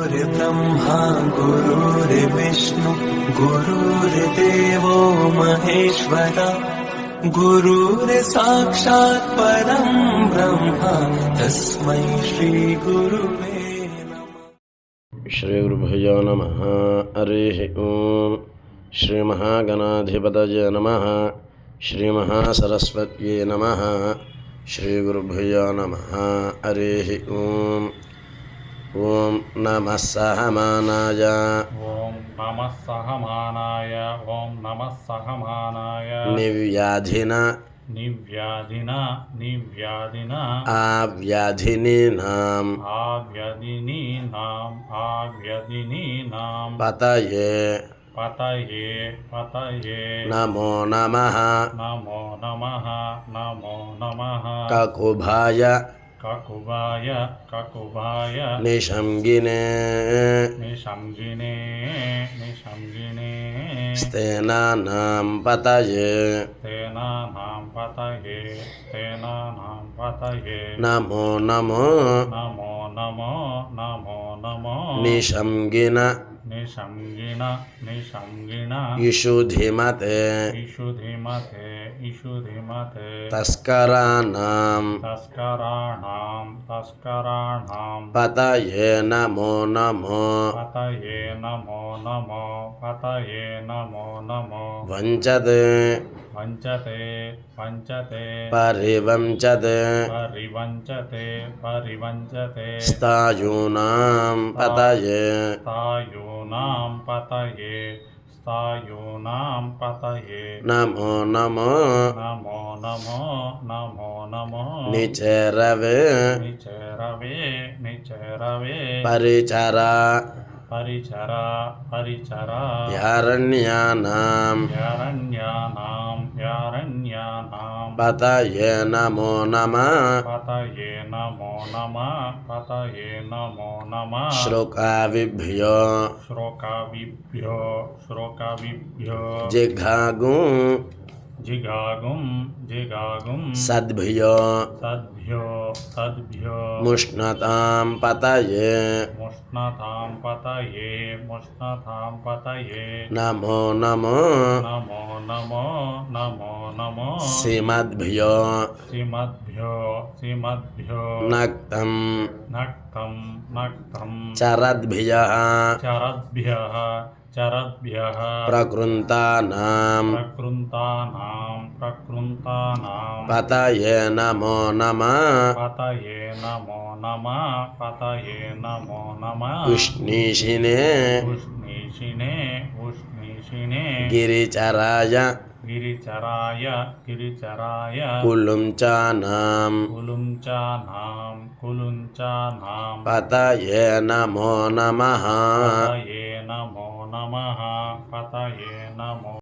गुरुर्ब्रह्मा गुरुर्विष्णु गुरुर्देवो महेश्वरा गुरुर्साक्षात् परं ब्रह्म तस्मै श्री गुरुवे नमः। श्री गुरुभ्यो नमः। हरिः ओम्। श्री महागणाधिपतये नमः। श्री महासरस्वत्यै नमः। श्री गुरुभ्यो नमः। हरिः ओम्। ओम नमः सहमानाय। ओम नमः सहमानाय। ओम नमः सहमानाय। निव्याधिना निव्याधिना निव्याधिना आव्याधिनीनां आव्याधिनीनां पतये पतये पतये नमो नमः। नमो नमः नमो नमः। ककुभाय ककुभाय ककुभाय निशंगिने निशंगिने निशंगिने स्तेनानां पतये तेनानां पतये तेनानां पतये नमो नमो नमो नमो नमो नमो निशंगिन निशंगिन निशंगिन इषुधिमते इषुधिमते इषुधिमते तस्कराणां तस्कराणां पतये नमो नमो पतये नमो नमो पतये नमो नमो वञ्चते वञ्चते वञ्चते परिवञ्चते परिवञ्चते परिवञ्चते स्थायूनां पतये स्थायूनां पतये स्थायूनां पतये नमो नमो नमो नमो नमो नमो निचरवे निचरवे निचरवे परिचरा परिचरा परिचरा यारण्यानां यारण्यानां पतये नमो नमः पतये नमो नमः पतये नमो नमः श्लोकाविभ्यो श्लोकाविभ्यो जिघागुं जिगागुं सद्भ्यो सद्भ्यो मुष्णतां पतये मुष्णतां पतये नमो नमो नमो नमो नमो नमो सीमद्भ्यो सीमद्भ्यो नक्तं नक्तं चरद्भ्यः प्रकृन्तानां पतये नमो नमः पतये नमो नमः पतये नमो नमः उष्णीषिणे उष्णीषिणे गिरिचराय कुलुञ्चानां पतये नमो नमः पतये नमो नमः पतये नमो